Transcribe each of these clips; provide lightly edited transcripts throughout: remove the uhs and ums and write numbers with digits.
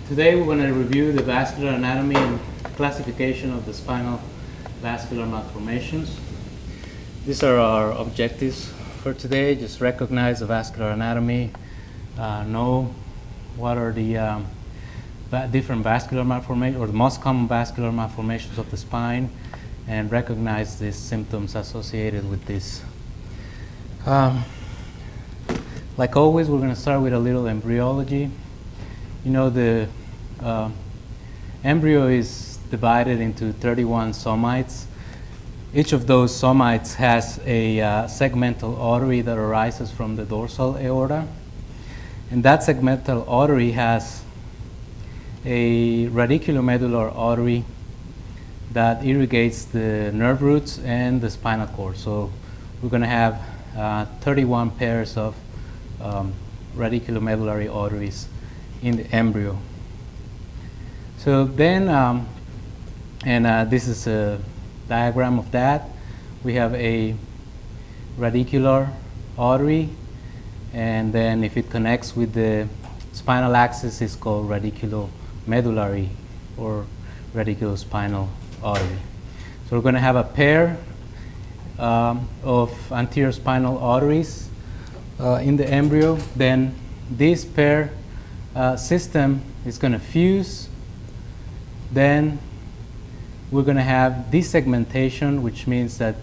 Today we're going to review the vascular anatomy and classification of the spinal vascular malformations. These are our objectives for today. Just recognize the vascular anatomy, know what are the different vascular malformations or the most common vascular malformations of the spine, and recognize the symptoms associated with this. Like always, we're going to start with a little embryology. You know, the embryo is divided into 31 somites. Each of those somites has a segmental artery that arises from the dorsal aorta. And that segmental artery has a radiculomedular artery that irrigates the nerve roots and the spinal cord. So we're going to have 31 pairs of radiculomedullary arteries in the embryo. So then, this is a diagram of that. We have a radicular artery, and then if it connects with the spinal axis, it's called radiculomedullary or radiculospinal artery. So we're going to have a pair of anterior spinal arteries in the embryo. Then this pair system is going to fuse. Then we're going to have desegmentation, which means that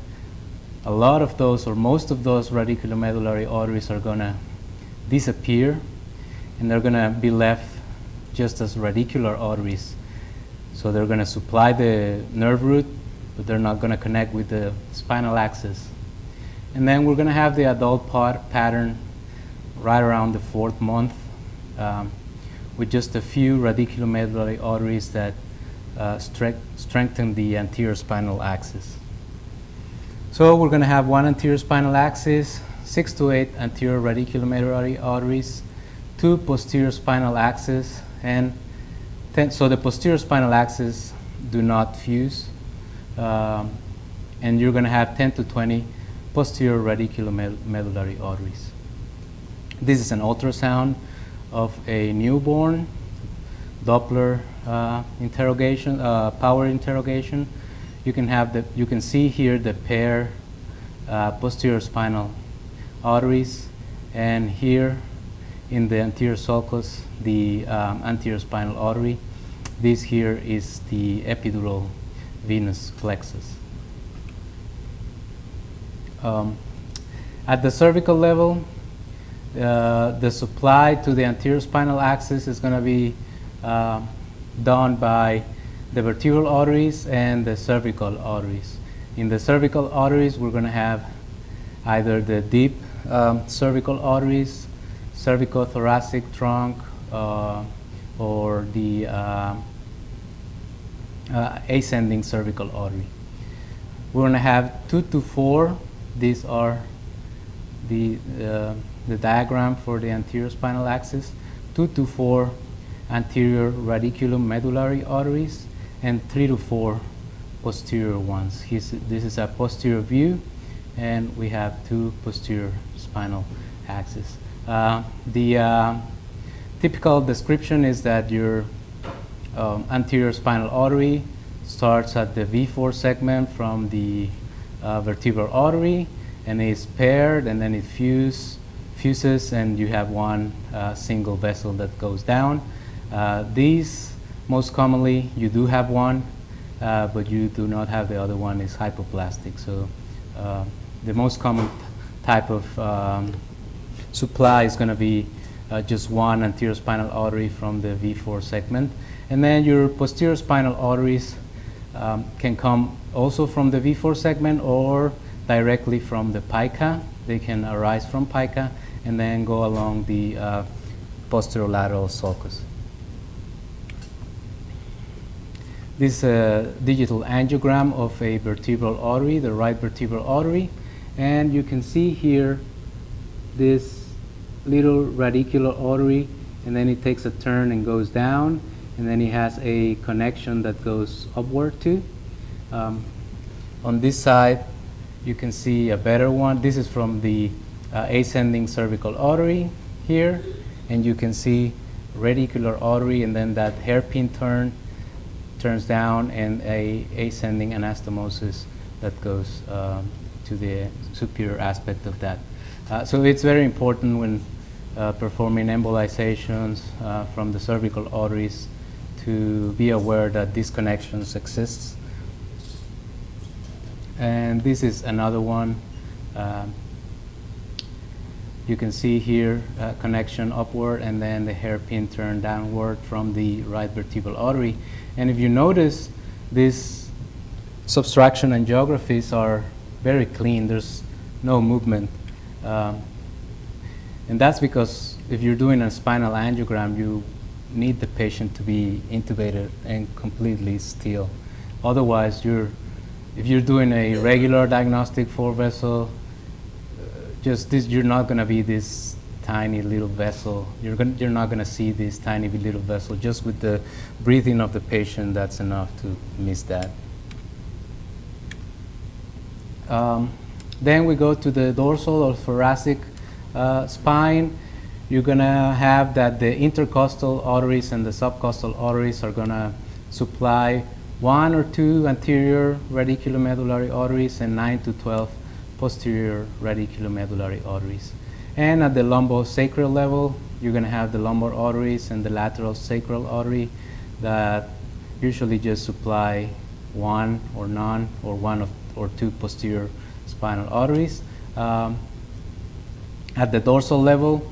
a lot of those or most of those radiculomedullary arteries are going to disappear, and they're going to be left just as radicular arteries. So they're going to supply the nerve root, but they're not going to connect with the spinal axis. And then we're going to have the adult pattern right around the 4th month, with just a few radiculomedullary arteries that strengthen the anterior spinal axis. So we're going to have one anterior spinal axis, 6 to 8 anterior radiculomedullary arteries, 2 posterior spinal axes, and 10. So the posterior spinal axis do not fuse, and you're going to have 10 to 20 posterior radiculomedullary arteries. This is an ultrasound of a newborn, Doppler interrogation, power interrogation. You can see here the pair posterior spinal arteries, and here in the anterior sulcus the anterior spinal artery. This here is the epidural venous plexus. At the cervical level, the supply to the anterior spinal axis is going to be done by the vertebral arteries and the cervical arteries. In the cervical arteries, we're going to have either the deep cervical arteries, cervicothoracic trunk, or the ascending cervical artery. We're going to have 2 to 4. These are the diagram for the anterior spinal axis. 2 to 4 anterior radiculomedullary arteries, and 3 to 4 posterior ones. This is a posterior view, and we have 2 posterior spinal axes. The typical description is that your anterior spinal artery starts at the V4 segment from the vertebral artery, and is paired, and then it fuses, and you have one single vessel that goes down. These, most commonly, you do have one, but you do not have the other one. Is hypoplastic. So the most common type of supply is going to be just one anterior spinal artery from the V4 segment. And then your posterior spinal arteries can come also from the V4 segment or directly from the pica. They can arise from pica and then go along the posterolateral sulcus. This is a digital angiogram of a vertebral artery, the right vertebral artery, and you can see here this little radicular artery, and then it takes a turn and goes down, and then it has a connection that goes upward too. On this side, you can see a better one. This is from the ascending cervical artery here, and you can see radicular artery, and then that hairpin turns down, and a ascending anastomosis that goes to the superior aspect of that. So it's very important when performing embolizations from the cervical arteries to be aware that these connections exist. And this is another one. You can see here connection upward, and then the hairpin turned downward from the right vertebral artery. And if you notice, these subtraction angiographies are very clean. There's no movement. And that's because if you're doing a spinal angiogram, you need the patient to be intubated and completely still. Otherwise, if you're doing a regular diagnostic 4-vessel, you're not going to be this tiny little vessel. You're not going to see this tiny little vessel. Just with the breathing of the patient, that's enough to miss that. Then we go to the dorsal or thoracic spine. You're going to have that the intercostal arteries and the subcostal arteries are going to supply 1 or 2 anterior radiculomedullary arteries and 9 to 12 posterior radiculomedullary arteries. And at the lumbosacral level, you're going to have the lumbar arteries and the lateral sacral artery that usually just supply 1 or none or 1 or 2 posterior spinal arteries. At the dorsal level,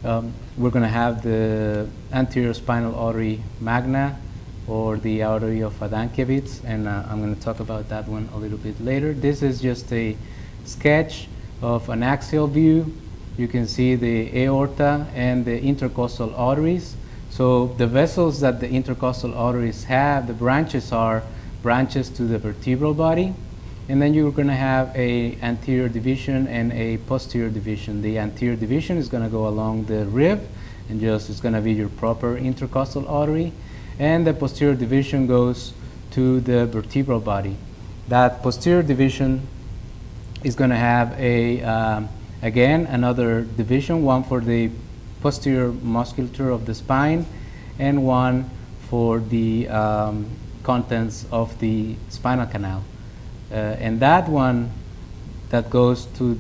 we're going to have the anterior spinal artery magna, or the artery of Adamkiewicz, and I'm going to talk about that one a little bit later. This is just a sketch of an axial view. You can see the aorta and the intercostal arteries. So the vessels that the intercostal arteries have, the branches are branches to the vertebral body. And then you're going to have a anterior division and a posterior division. The anterior division is going to go along the rib, and it's going to be your proper intercostal artery. And the posterior division goes to the vertebral body. That posterior division is going to have again, another division, one for the posterior musculature of the spine, and one for the contents of the spinal canal. And that one that goes to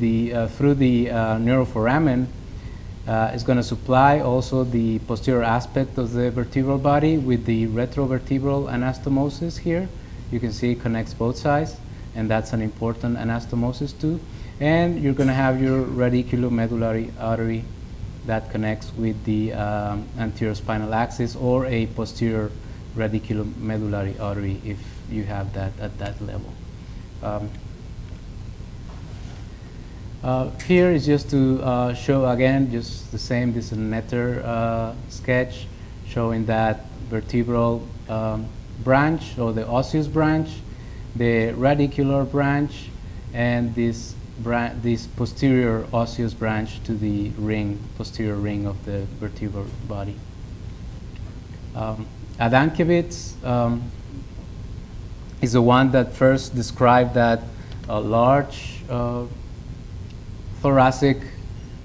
through the neuroforamen is going to supply also the posterior aspect of the vertebral body with the retrovertebral anastomosis here. You can see it connects both sides, and that's an important anastomosis too. And you're going to have your radiculomedullary artery that connects with the anterior spinal axis, or a posterior radiculomedullary artery if you have that at that level. Here is just to show again, just the same. This is a Netter sketch showing that vertebral branch, or the osseous branch, the radicular branch, and this posterior osseous branch to the posterior ring of the vertebral body. Adamkiewicz is the one that first described that large thoracic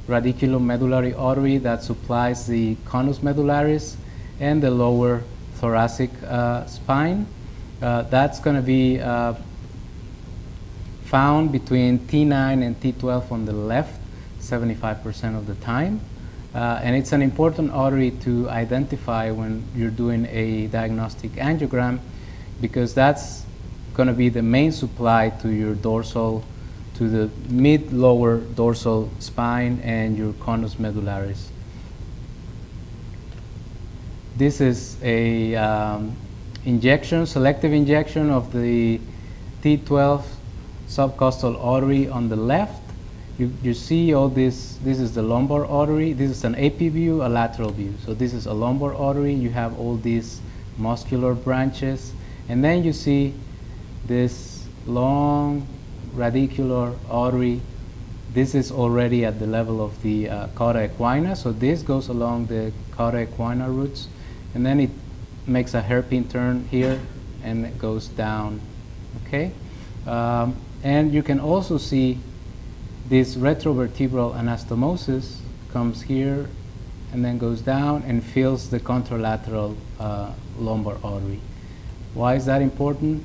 radiculomedullary artery that supplies the conus medullaris and the lower thoracic spine. That's going to be found between T9 and T12 on the left 75% of the time. And it's an important artery to identify when you're doing a diagnostic angiogram, because that's going to be the main supply to your dorsal, to the mid-lower dorsal spine and your conus medullaris. This is a selective injection of the T12 subcostal artery on the left. You see all this. This is the lumbar artery. This is an AP view, a lateral view. So this is a lumbar artery. You have all these muscular branches. And then you see this long radicular artery. This is already at the level of the cauda equina. So this goes along the cauda equina roots. And then it makes a hairpin turn here, and it goes down. Okay? And you can also see this retrovertebral anastomosis comes here and then goes down and fills the contralateral lumbar artery. Why is that important?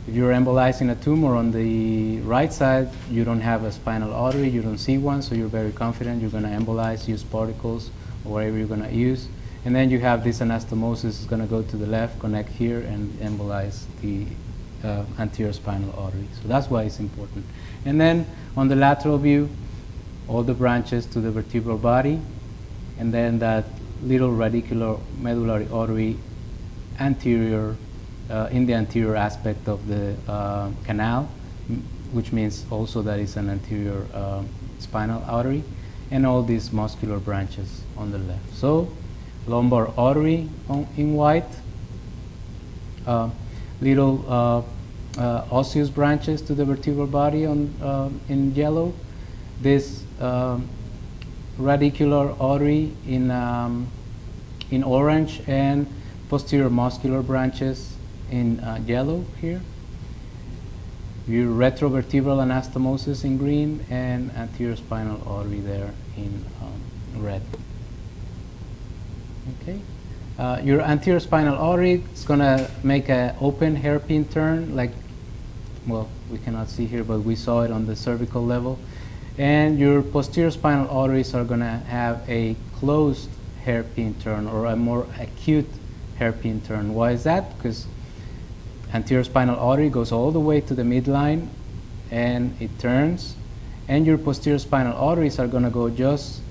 If you're embolizing a tumor on the right side, you don't have a spinal artery, you don't see one, so you're very confident you're going to embolize, use particles, or whatever you're going to use. And then you have this anastomosis is going to go to the left, connect here, and embolize the anterior spinal artery. So that's why it's important. And then on the lateral view, all the branches to the vertebral body, and then that little radicular medullary artery anterior, in the anterior aspect of the canal, which means also that it's an anterior spinal artery, and all these muscular branches on the left. So lumbar artery in white, little osseous branches to the vertebral body in yellow, this radicular artery in orange, and posterior muscular branches in yellow here. Your retrovertebral anastomosis in green, and anterior spinal artery there in red. Okay. Your anterior spinal artery is going to make an open hairpin turn, like, well, we cannot see here, but we saw it on the cervical level. And your posterior spinal arteries are going to have a closed hairpin turn, or a more acute hairpin turn. Why is that? Because anterior spinal artery goes all the way to the midline and it turns, and your posterior spinal arteries are going to go just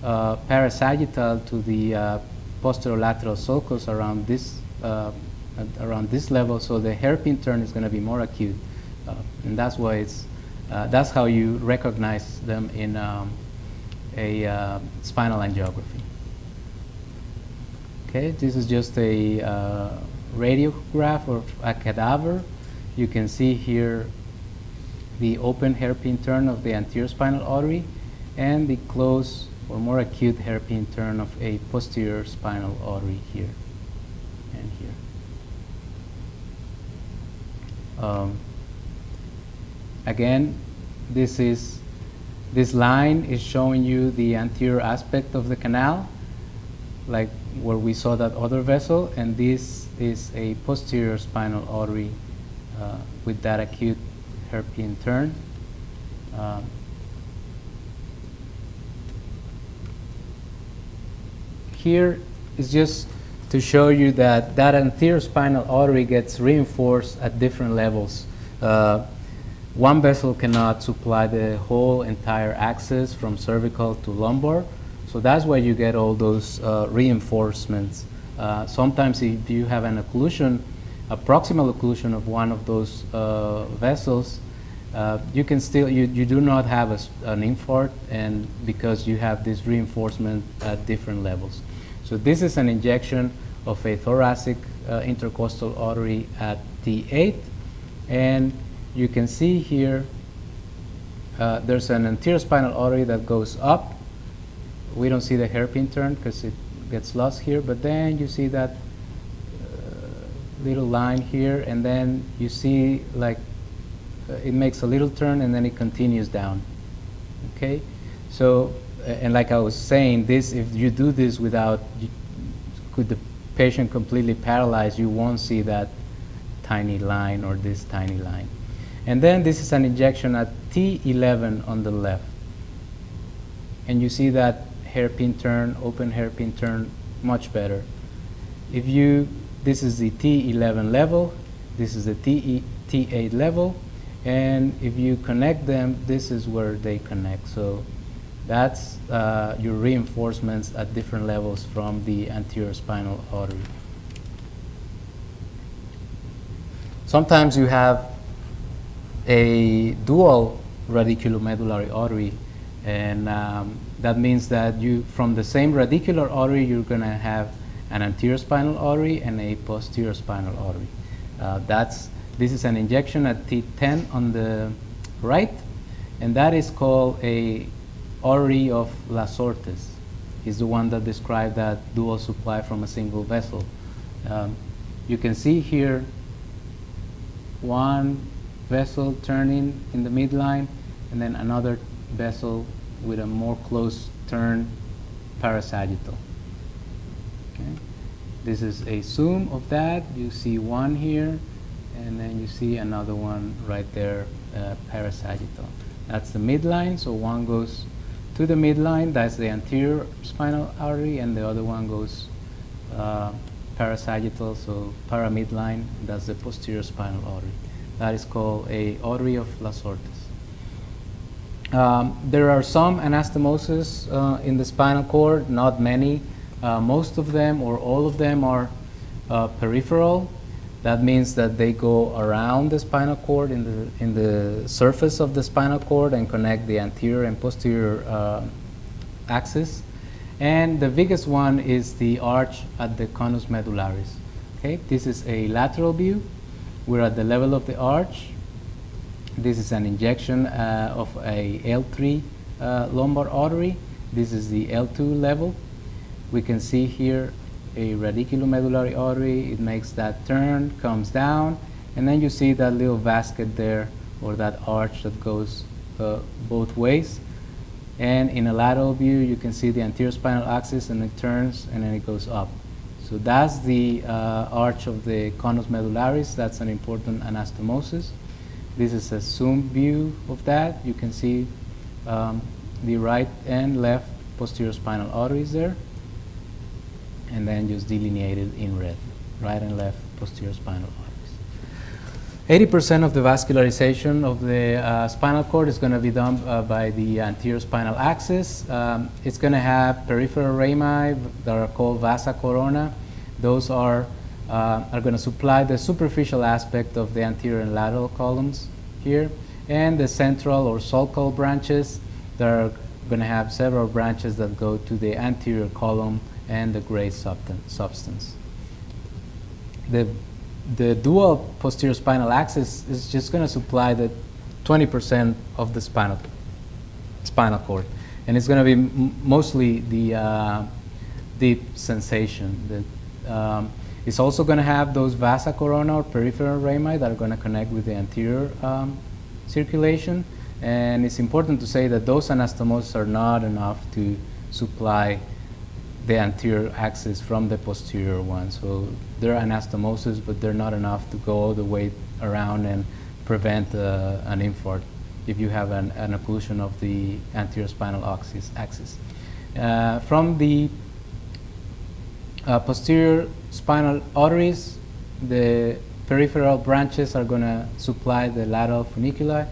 parasagittal to the posterolateral sulcus around this level, so the hairpin turn is going to be more acute, and that's why that's how you recognize them in a spinal angiography. Okay, this is just a radiograph of a cadaver. You can see here the open hairpin turn of the anterior spinal artery and the closed or more acute hairpin turn of a posterior spinal artery here and here. Again, this line is showing you the anterior aspect of the canal, like where we saw that other vessel, and this is a posterior spinal artery with that acute hairpin turn. Here is just to show you that that anterior spinal artery gets reinforced at different levels. One vessel cannot supply the whole entire axis from cervical to lumbar, so that's why you get all those reinforcements. Sometimes if you have an occlusion, a proximal occlusion of one of those vessels, you can still, you do not have an infarct, and because you have this reinforcement at different levels. So this is an injection of a thoracic intercostal artery at T8, and you can see here there's an anterior spinal artery that goes up. We don't see the hairpin turn because it gets lost here, but then you see that little line here, and then you see like it makes a little turn and then it continues down. Okay, so and like I was saying, this, if you do this without, could the patient completely paralyzed, you won't see that tiny line or this tiny line. And then this is an injection at T11 on the left, and you see that hairpin turn, open hairpin turn, much better. If you, this is the T11 level, this is the T8 level, and if you connect them, this is where they connect. So that's your reinforcements at different levels from the anterior spinal artery. Sometimes you have a dual radiculomedullary artery, and that means that you, from the same radicular artery, you're going to have an anterior spinal artery and a posterior spinal artery. This is an injection at T10 on the right, and that is called a artery of Lasortes. Is the one that described that dual supply from a single vessel. You can see here one vessel turning in the midline, and then another vessel with a more close turn parasagittal. Okay. This is a zoom of that. You see one here, and then you see another one right there, parasagittal. That's the midline, so one goes to the midline, that's the anterior spinal artery, and the other one goes parasagittal, so paramidline, that's the posterior spinal artery. That is called a artery of Lasortis. There are some anastomosis in the spinal cord, not many. Most of them or all of them are peripheral. That means that they go around the spinal cord in the surface of the spinal cord and connect the anterior and posterior axis. And the biggest one is the arch at the conus medullaris. Okay, this is a lateral view. We're at the level of the arch. This is an injection of a L3 lumbar artery. This is the L2 level. We can see here a radiculomedullary artery. It makes that turn, comes down, and then you see that little vascular there, or that arch that goes both ways. And in a lateral view, you can see the anterior spinal axis, and it turns, and then it goes up. So that's the arch of the conus medullaris. That's an important anastomosis. This is a zoom view of that. You can see the right and left posterior spinal arteries there, and then just delineated in red, right and left posterior spinal arteries. 80% of the vascularization of the spinal cord is going to be done by the anterior spinal axis. It's going to have peripheral rami that are called vasa corona. Those are going to supply the superficial aspect of the anterior and lateral columns here, and the central or sulcal branches that are going to have several branches that go to the anterior column and the gray substance. The dual posterior spinal axis is just going to supply the 20% of the spinal cord, and it's going to be mostly the deep sensation. It's also going to have those vasa corona or peripheral rami that are going to connect with the anterior circulation, and it's important to say that those anastomoses are not enough to supply the anterior axis from the posterior one. So they're anastomosis, but they're not enough to go all the way around and prevent an infarct if you have an occlusion of the anterior spinal axis. From the posterior spinal arteries, the peripheral branches are going to supply the lateral funiculi,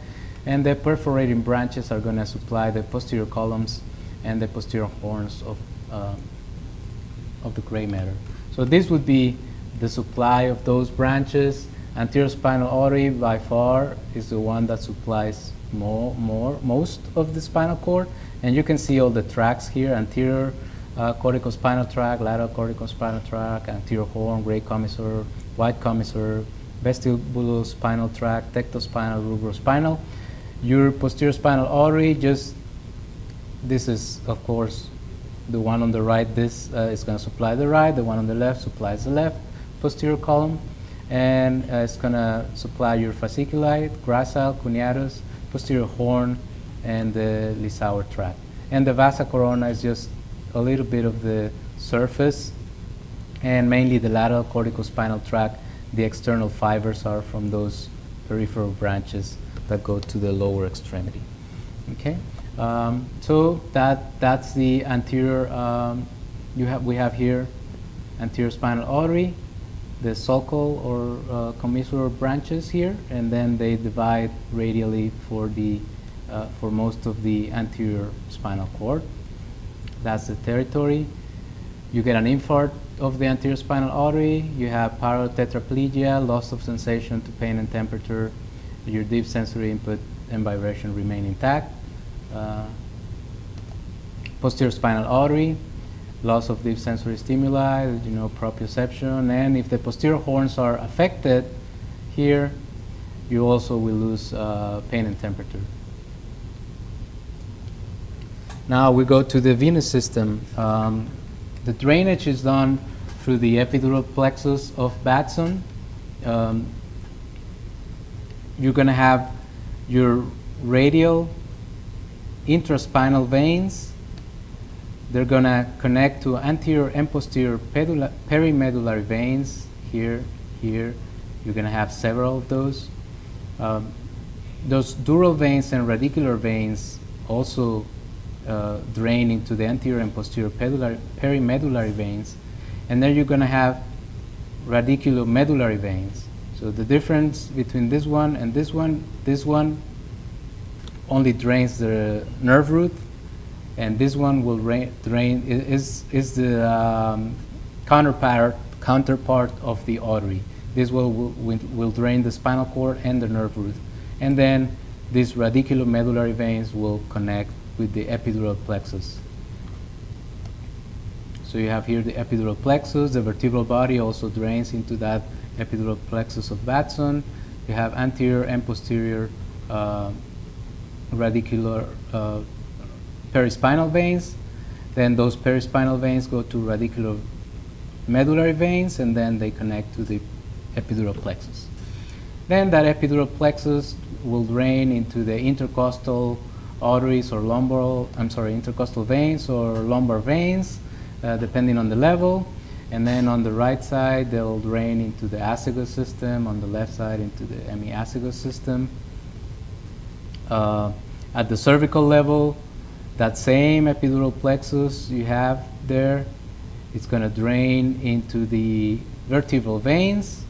and the perforating branches are going to supply the posterior columns and the posterior horns of the gray matter. So this would be the supply of those branches. Anterior spinal artery by far is the one that supplies most of the spinal cord, and you can see all the tracks here: anterior corticospinal tract, lateral corticospinal tract, anterior horn, gray commissure, white commissure, vestibulospinal tract, tectospinal, rubrospinal. Your posterior spinal artery, this is of course the one on the right. This is going to supply the right. The one on the left supplies the left posterior column, and it's going to supply your fasciculi, gracile, cuneatus, posterior horn, and the Lissauer tract. And the vasa corona is just a little bit of the surface, and mainly the lateral corticospinal tract. The external fibers are from those peripheral branches that go to the lower extremity. Okay. So that's the anterior. We have here anterior spinal artery, the sulcal or commissural branches here, and then they divide radially for most of the anterior spinal cord. That's the territory. You get an infarct of the anterior spinal artery. You have paratetraplegia, loss of sensation to pain and temperature. Your deep sensory input and vibration remain intact. Posterior spinal artery, loss of deep sensory stimuli, proprioception, and if the posterior horns are affected here, you also will lose pain and temperature. Now we go to the venous system. The drainage is done through the epidural plexus of Batson. You're going to have your radial intraspinal veins they're going to connect to anterior and posterior perimedullary veins here, here. You're going to have several of those. Those dural veins and radicular veins also drain into the anterior and posterior perimedullary veins. And then you're going to have radiculomedullary veins. So the difference between this one and this one only drains the nerve root, and this one will drain is the counterpart of the artery. This will drain the spinal cord and the nerve root, and then these radiculomedullary veins will connect with the epidural plexus. So you have here the epidural plexus. The vertebral body also drains into that epidural plexus of Batson. You have anterior and posterior radicular perispinal veins. Then those perispinal veins go to radiculomedullary veins, and then they connect to the epidural plexus. Then that epidural plexus will drain into the intercostal arteries or intercostal veins or lumbar veins, depending on the level. And then on the right side, they'll drain into the azygos system, on the left side into the hemiazygos system. At the cervical level, that same epidural plexus you have there, it's going to drain into the vertebral veins,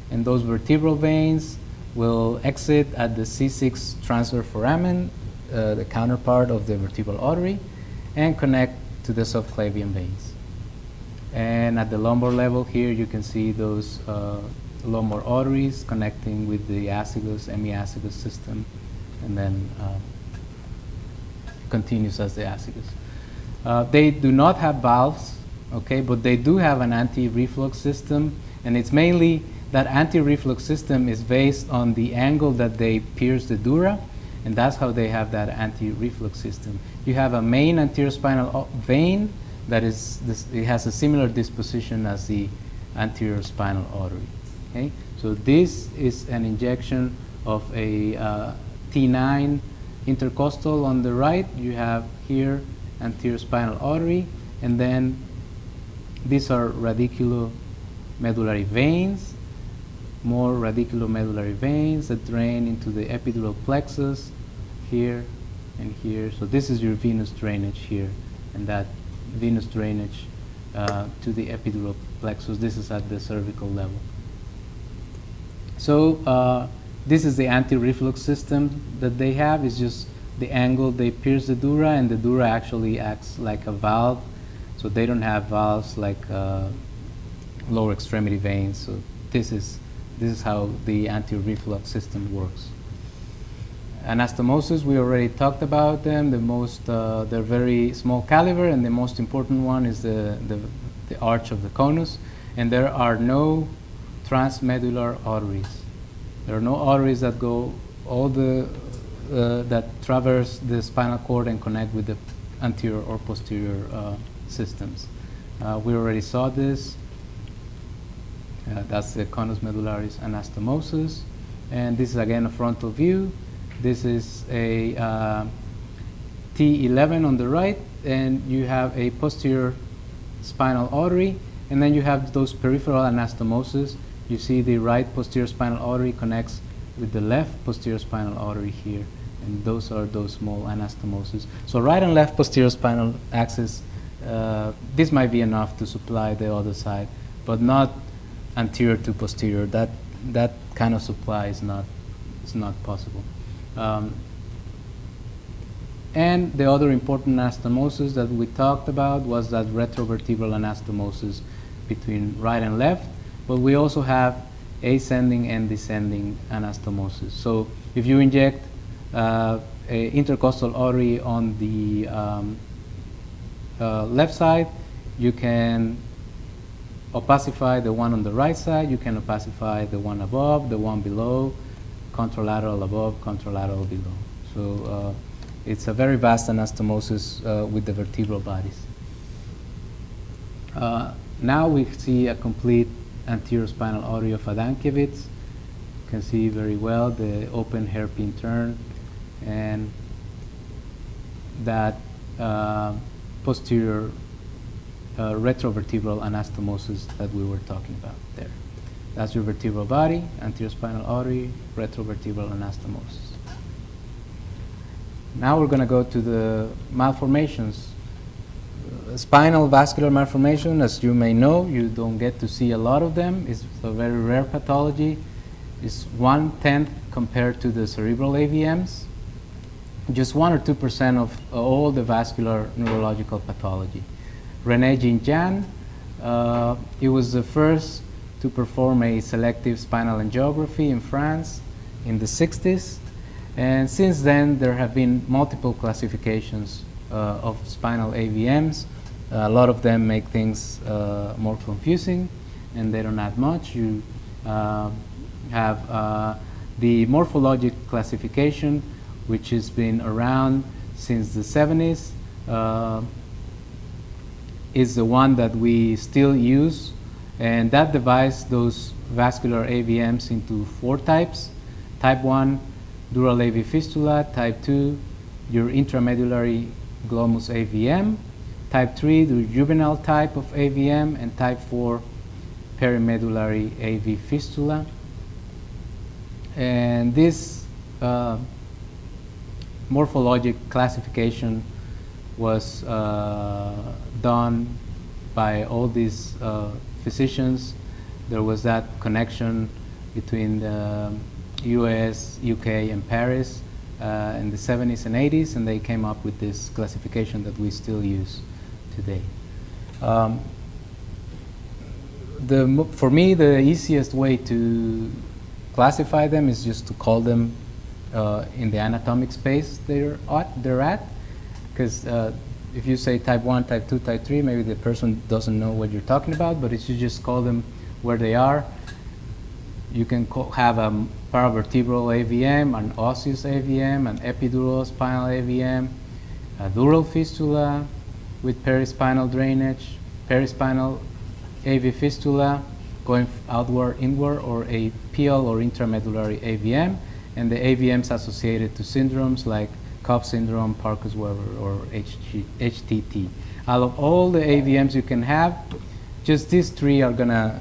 and those vertebral veins will exit at the C6 transverse foramen, the counterpart of the vertebral artery, and connect to the subclavian veins. And at the lumbar level here, you can see those lumbar arteries connecting with the azygos, hemiazygos system, and then continues as the azygos. They do not have valves, okay, but they do have an anti-reflux system, and it's mainly that anti-reflux system is based on the angle that they pierce the dura, and that's how they have that anti-reflux system. You have a main anterior spinal vein that is it has a similar disposition as the anterior spinal artery. Okay, so this is an injection of a T9 intercostal on the right. You have here anterior spinal artery, and then these are radiculomedullary veins, more radiculomedullary veins that drain into the epidural plexus here and here. So this is your venous drainage here, and that venous drainage to the epidural plexus. This is at the cervical level. So this is the anti-reflux system that they have. It's just the angle they pierce the dura, and the dura actually acts like a valve. So they don't have valves like lower extremity veins. So this is how the anti-reflux system works. Anastomosis, we already talked about them. They're very small caliber, and the most important one is the arch of the conus. And there are no transmedullary arteries. There are no arteries that go that traverse the spinal cord and connect with the anterior or posterior systems. We already saw this. That's the conus medullaris anastomosis, and this is again a frontal view. This is a T11 on the right, and you have a posterior spinal artery, and then you have those peripheral anastomosis. You see the right posterior spinal artery connects with the left posterior spinal artery here, and those are those small anastomosis. So right and left posterior spinal axis, this might be enough to supply the other side, but not anterior to posterior. That kind of supply is not possible. And the other important anastomosis that we talked about was that retrovertebral anastomosis between right and left, but we also have ascending and descending anastomosis. So if you inject a intercostal artery on the left side, you can opacify the one on the right side, you can opacify the one above, the one below, contralateral above, contralateral below. So it's a very vast anastomosis with the vertebral bodies. Now we see a complete anterior spinal artery of Adamkiewicz. You can see very well the open hairpin turn, and that posterior retrovertebral anastomosis that we were talking about there. That's your vertebral body, anterior spinal artery, retrovertebral anastomosis. Now we're going to go to the malformations. Spinal vascular malformation, as you may know, you don't get to see a lot of them. It's a very rare pathology. It's 1/10 compared to the cerebral AVMs. Just 1 or 2% of all the vascular neurological pathology. René Jean-Jan, he was the first to perform a selective spinal angiography in France in the 60s. And since then, there have been multiple classifications of spinal AVMs. A lot of them make things more confusing, and they don't add much. You have the morphologic classification, which has been around since the 70s. Is the one that we still use, and that divides those vascular AVMs into 4 types. Type 1, Dural Av Fistula. Type 2, your intramedullary glomus AVM. Type 3, the juvenile type of AVM, and type 4, perimedullary Av Fistula. And this morphologic classification was done by all these physicians. There was that connection between the US, UK, and Paris in the 70s and 80s, and they came up with this classification that we still use today. For me, the easiest way to classify them is just to call them in the anatomic space they're at, because if you say type 1, type 2, type 3, maybe the person doesn't know what you're talking about, but if you just call them where they are, you can have a paravertebral AVM, an osseous AVM, an epidural spinal AVM, a dural fistula with perispinal drainage, perispinal AV fistula going outward, inward, or a PL or intramedullary AVM, and the AVMs associated to syndromes like Cobb syndrome, Parkes-Weber, or HTT. Out of all the AVMs you can have, just these 3 are going to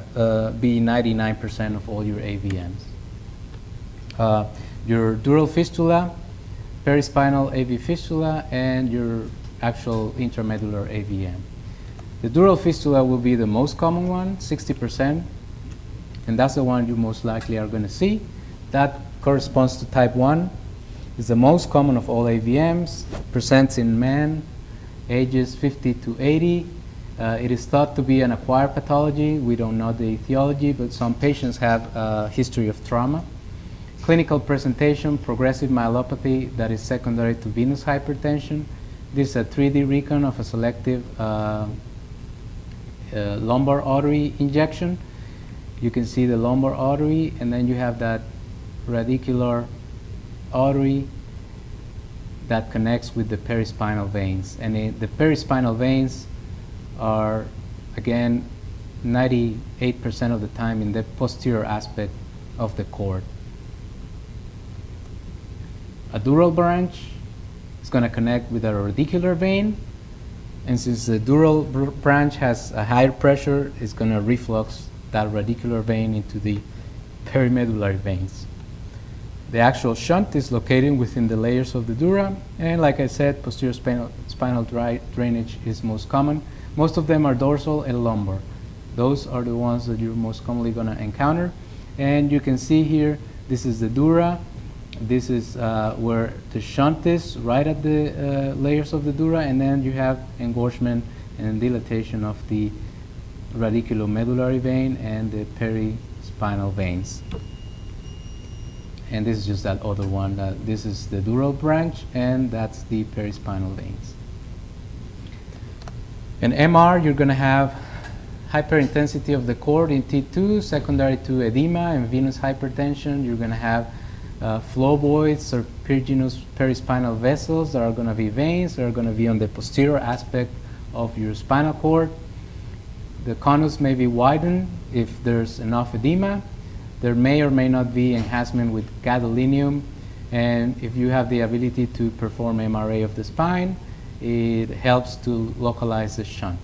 be 99% of all your AVMs. Your dural fistula, perispinal AV fistula, and your actual intramedullary AVM. The dural fistula will be the most common one, 60%, and that's the one you most likely are going to see. That corresponds to type 1. It's the most common of all AVMs, presents in men, ages 50 to 80. It is thought to be an acquired pathology. We don't know the etiology, but some patients have a history of trauma. Clinical presentation, progressive myelopathy that is secondary to venous hypertension. This is a 3D recon of a selective lumbar artery injection. You can see the lumbar artery, and then you have that radicular artery that connects with the perispinal veins. And the perispinal veins are, again, 98% of the time in the posterior aspect of the cord. A dural branch is going to connect with a radicular vein, and since the dural branch has a higher pressure, it's going to reflux that radicular vein into the perimedullary veins. The actual shunt is located within the layers of the dura, and like I said, posterior spinal drainage is most common. Most of them are dorsal and lumbar. Those are the ones that you're most commonly going to encounter. And you can see here, this is the dura. This is where the shunt is, right at the layers of the dura, and then you have engorgement and dilatation of the radiculomedullary vein and the perispinal veins. And this is just that other one. This is the dural branch, and that's the perispinal veins. In MR, you're going to have hyperintensity of the cord in T2, secondary to edema and venous hypertension. You're going to have phloboids or serpiginous perispinal vessels that are going to be veins that are going to be on the posterior aspect of your spinal cord. The conus may be widened if there's enough edema. There may or may not be enhancement with gadolinium, and if you have the ability to perform MRA of the spine, it helps to localize the shunt.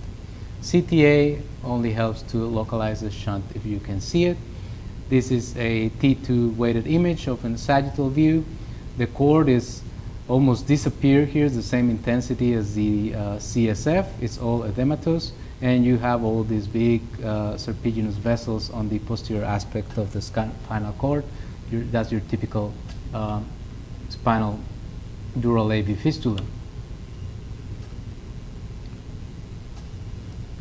CTA only helps to localize the shunt if you can see it. This is a T2 weighted image of a sagittal view. The cord is almost disappear here, the same intensity as the CSF. It's all edematous, and you have all these big serpiginous vessels on the posterior aspect of the spinal cord. That's your typical spinal dural AV fistula.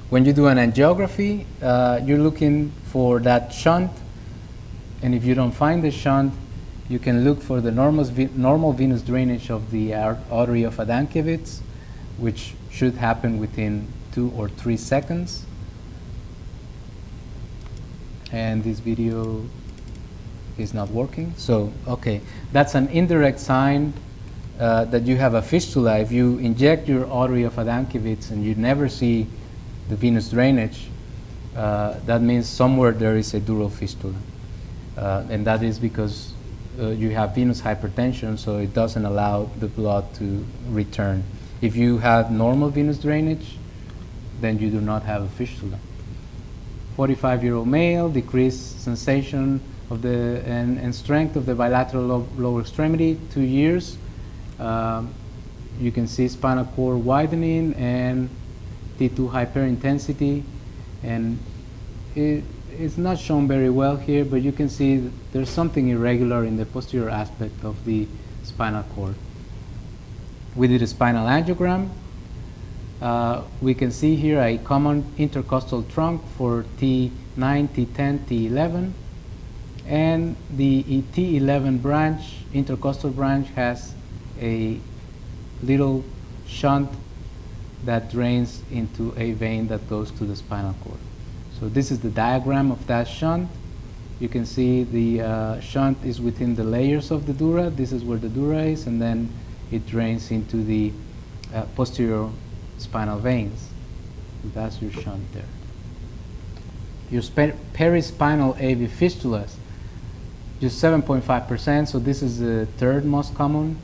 When you do an angiography, you're looking for that shunt, and if you don't find the shunt, you can look for the normal venous drainage of the artery of Adamkiewicz, which should happen within 2 or 3 seconds. And this video is not working. So, okay, that's an indirect sign that you have a fistula. If you inject your artery of Adamkiewicz and you never see the venous drainage, that means somewhere there is a dural fistula. And that is because you have venous hypertension, so it doesn't allow the blood to return. If you have normal venous drainage, then you do not have a fistula. 45-year-old male, decreased sensation of the and strength of the bilateral lower extremity, 2 years. You can see spinal cord widening and T2 hyperintensity, and it's not shown very well here, but you can see that there's something irregular in the posterior aspect of the spinal cord. We did a spinal angiogram. We can see here a common intercostal trunk for T9, T10, T11, and the T11 branch, intercostal branch, has a little shunt that drains into a vein that goes to the spinal cord. So this is the diagram of that shunt. You can see the shunt is within the layers of the dura. This is where the dura is, and then it drains into the posterior spinal veins. So that's your shunt there. Your perispinal AV fistulas, just 7.5%, so this is the third most common.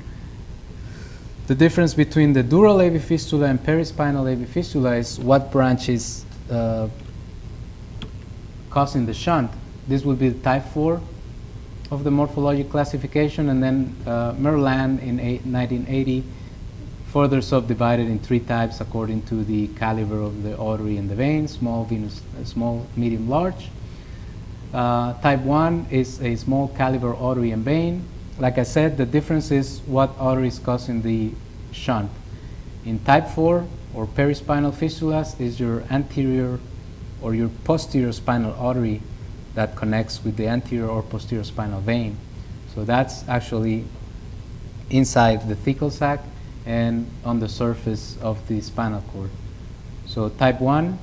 The difference between the dural AV fistula and perispinal AV fistula is what branch is causing the shunt. This will be the type 4 of the morphologic classification, and then Merland in 1980 further subdivided in 3 types according to the caliber of the artery and the vein: small, venous, small, medium, large. Type 1 is a small caliber artery and vein. Like I said, the difference is what artery is causing the shunt. In type 4 or perispinal fistulas is your anterior or your posterior spinal artery that connects with the anterior or posterior spinal vein. So that's actually inside the thecal sac and on the surface of the spinal cord. So type 1,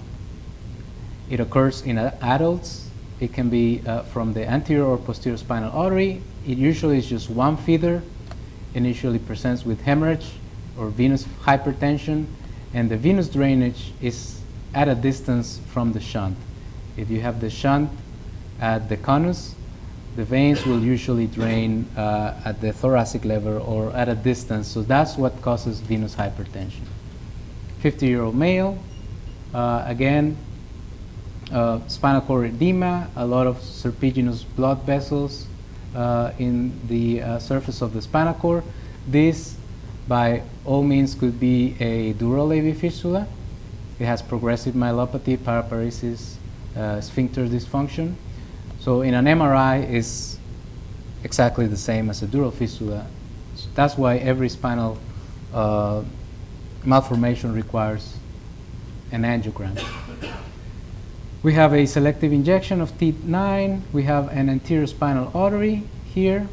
it occurs in adults. It can be from the anterior or posterior spinal artery. It usually is just one feeder. Initially presents with hemorrhage or venous hypertension, and the venous drainage is at a distance from the shunt. If you have the shunt at the conus, the veins will usually drain at the thoracic level or at a distance, so that's what causes venous hypertension. 50-year-old male, again, spinal cord edema, a lot of serpiginous blood vessels in the surface of the spinal cord. This, by all means, could be a dural AV fistula. It has progressive myelopathy, paraparesis, sphincter dysfunction. So in an MRI, it's exactly the same as a dural fistula. So that's why every spinal malformation requires an angiogram. We have a selective injection of T9. We have an anterior spinal artery here.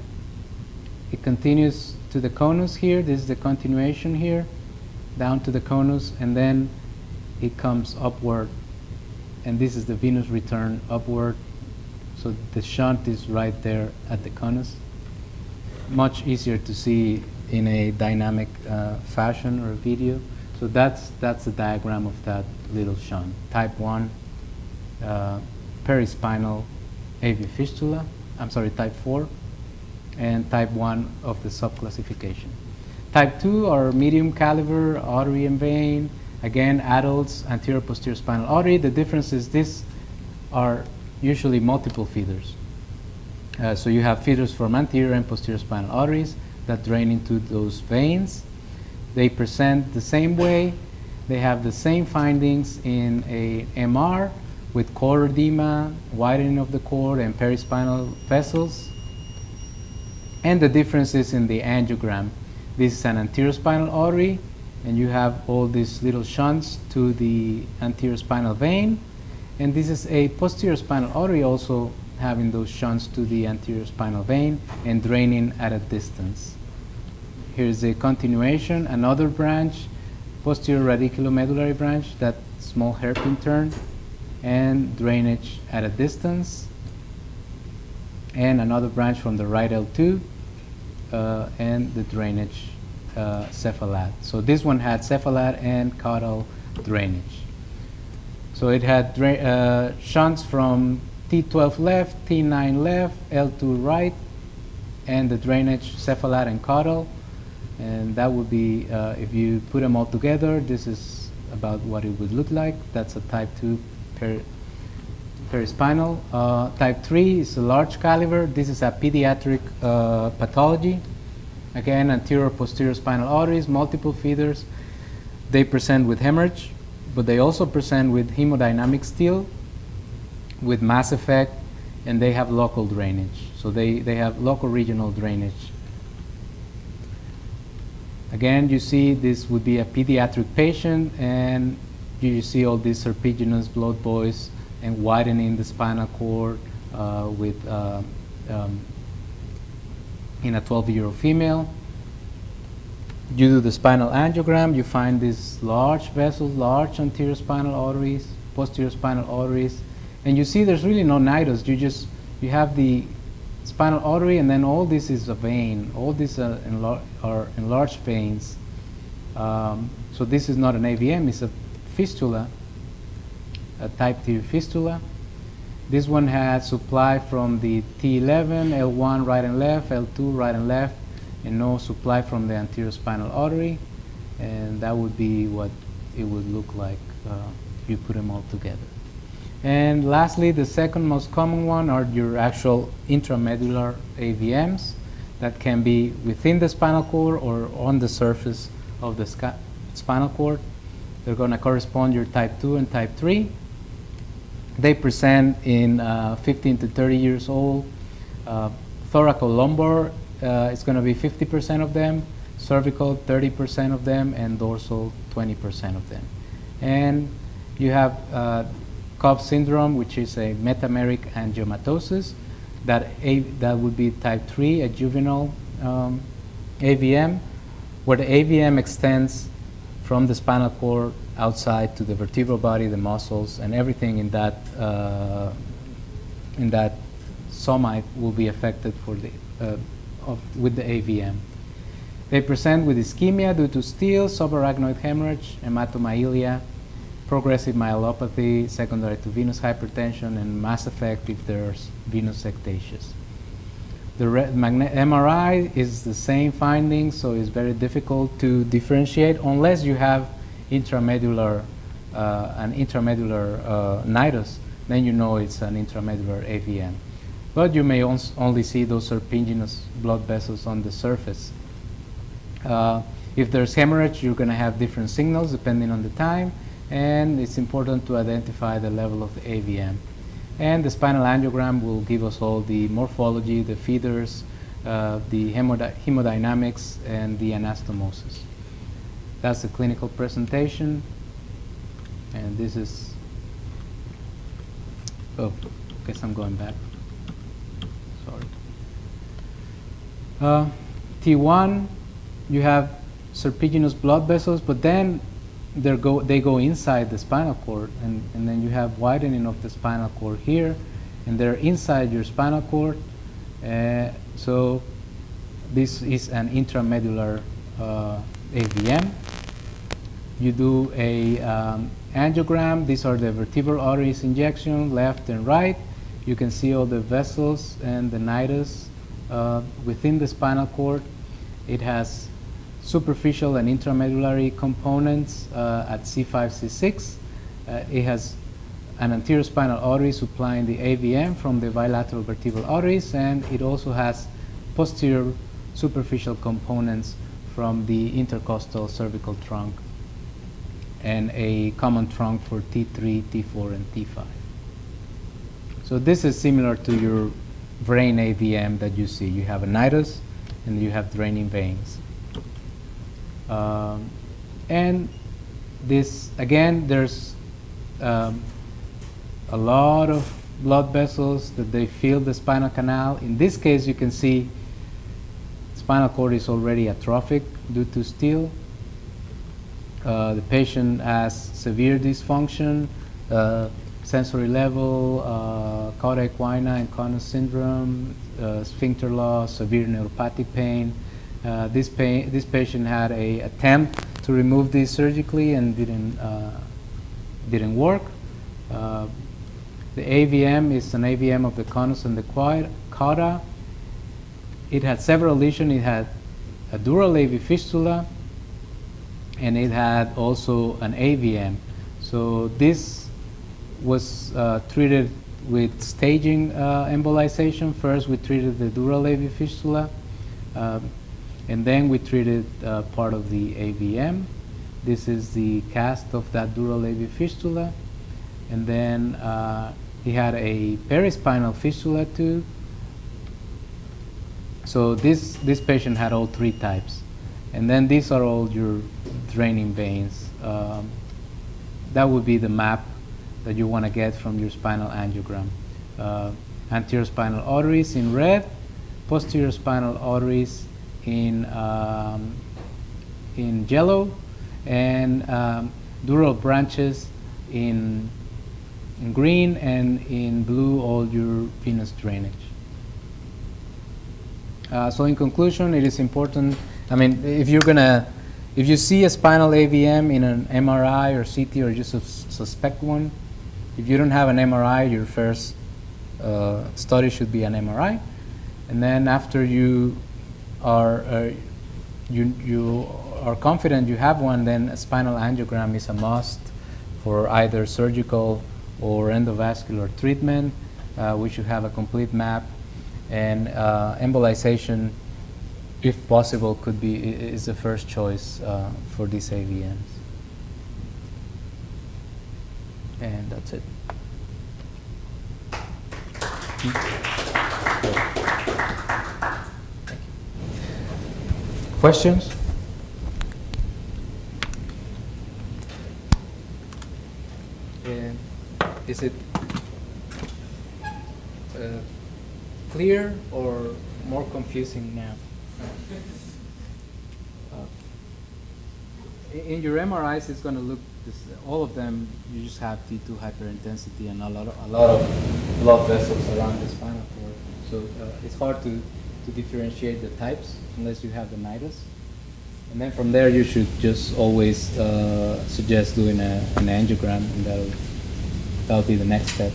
It continues to the conus here. This is the continuation here, down to the conus, and then it comes upward. And this is the venous return upward. So the shunt is right there at the conus. Much easier to see in a dynamic fashion or video. So that's the diagram of that little shunt. Type 1 perispinal AV fistula, type 4, and type 1 of the subclassification. Type 2 are medium caliber artery and vein. Again, adults, anterior posterior spinal artery. The difference is these are usually multiple feeders. So you have feeders from anterior and posterior spinal arteries that drain into those veins. They present the same way. They have the same findings in a MR with cord edema, widening of the cord, and perispinal vessels. And the difference is in the angiogram. This is an anterior spinal artery, and you have all these little shunts to the anterior spinal vein. And this is a posterior spinal artery also having those shunts to the anterior spinal vein and draining at a distance. Here's a continuation, another branch, posterior radiculomedullary branch, that small hairpin turn, and drainage at a distance. And another branch from the right L2, and the drainage cephalad. So this one had cephalad and caudal drainage. So it had shunts from T12 left, T9 left, L2 right, and the drainage cephalad and caudal. And that would be, if you put them all together, this is about what it would look like. That's a type 2 perispinal. Type 3 is a large caliber. This is a pediatric pathology. Again, anterior posterior spinal arteries, multiple feeders. They present with hemorrhage, but they also present with hemodynamic steal, with mass effect, and they have local drainage. So they have local regional drainage. Again, you see this would be a pediatric patient, and you see all these serpiginous blood voids and widening the spinal cord in a 12-year-old female. You do the spinal angiogram, you find these large vessels, large anterior spinal arteries, posterior spinal arteries, and you see there's really no nidus. You have the spinal artery, and then all this is a vein. All these are enlarged veins. So this is not an AVM, it's a fistula, a type 3 fistula. This one has supply from the T11, L1 right and left, L2 right and left, and no supply from the anterior spinal artery. And that would be what it would look like if you put them all together. And lastly, the second most common one are your actual intramedullary AVMs that can be within the spinal cord or on the surface of the spinal cord. They're going to correspond your type 2 and type 3. They present in 15 to 30 years old. Thoracolumbar is going to be 50% of them, cervical 30% of them, and dorsal 20% of them. And you have Cobb syndrome, which is a metameric angiomatosis. That would be type 3, a juvenile AVM, where the AVM extends from the spinal cord outside to the vertebral body, the muscles, and everything in that somite will be affected with the AVM. They present with ischemia due to steel, subarachnoid hemorrhage, hematomyelia, progressive myelopathy secondary to venous hypertension, and mass effect if there's venous ectasias. The MRI is the same findings, so it's very difficult to differentiate unless you have an intramedular nidus. Then you know it's an intramedular AVM. But you may only see those serpiginous blood vessels on the surface. If there's hemorrhage, you're going to have different signals depending on the time, and it's important to identify the level of the AVM. And the spinal angiogram will give us all the morphology, the feeders, the hemodynamics, and the anastomosis. That's the clinical presentation. And this is, oh, I guess I'm going back. Sorry. T1, you have serpiginous blood vessels, but then they go inside the spinal cord, and then you have widening of the spinal cord here, and they're inside your spinal cord. So this is an intramedular AVM. You do a angiogram. These are the vertebral arteries injection, left and right. You can see all the vessels and the nidus within the spinal cord. It has superficial and intramedullary components at C5, C6. It has an anterior spinal artery supplying the AVM from the bilateral vertebral arteries, and it also has posterior superficial components from the intercostal cervical trunk and a common trunk for T3, T4, and T5. So this is similar to your brain AVM that you see. You have a nidus and you have draining veins. And this, again, there's a lot of blood vessels that they fill the spinal canal. In this case, you can see spinal cord is already atrophic due to steel. The patient has severe dysfunction, sensory level, cauda equina and Conus syndrome, sphincter loss, severe neuropathic pain. This patient had an attempt to remove this surgically and didn't work. The AVM is an AVM of the conus and the cauda. It had several lesions. It had a Dural Av Fistula, and it had also an AVM. So this was treated with staging embolization. First, we treated the Dural Av Fistula, and then we treated part of the AVM. This is the cast of that Dural Av Fistula. And then he had a perispinal fistula too. So this patient had all three types. And then these are all your draining veins. That would be the map that you want to get from your spinal angiogram. Anterior spinal arteries in red, posterior spinal arteries in yellow, and dural branches in green, and in blue all your venous drainage. So in conclusion, it is important. I mean, if you see a spinal AVM in an MRI or CT, or just suspect one, if you don't have an MRI, your first study should be an MRI, and then after you are confident you have one, then a spinal angiogram is a must for either surgical or endovascular treatment. We should have a complete map, and embolization, if possible, is the first choice for these AVMs. And that's it. Thank you. Questions? Is it clear or more confusing now? In your MRIs, it's going to look all of them. You just have T2 hyperintensity and a lot of blood vessels around the spinal cord. So it's hard to differentiate the types unless you have the nidus. And then from there, you should just always suggest doing an angiogram, and that'll be the next step.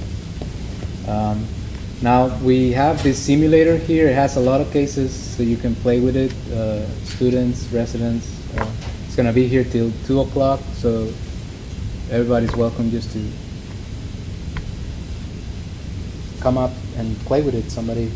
Now we have this simulator here. It has a lot of cases, so you can play with it. Students, residents. It's going to be here till 2 o'clock, so everybody's welcome just to come up and play with it. Somebody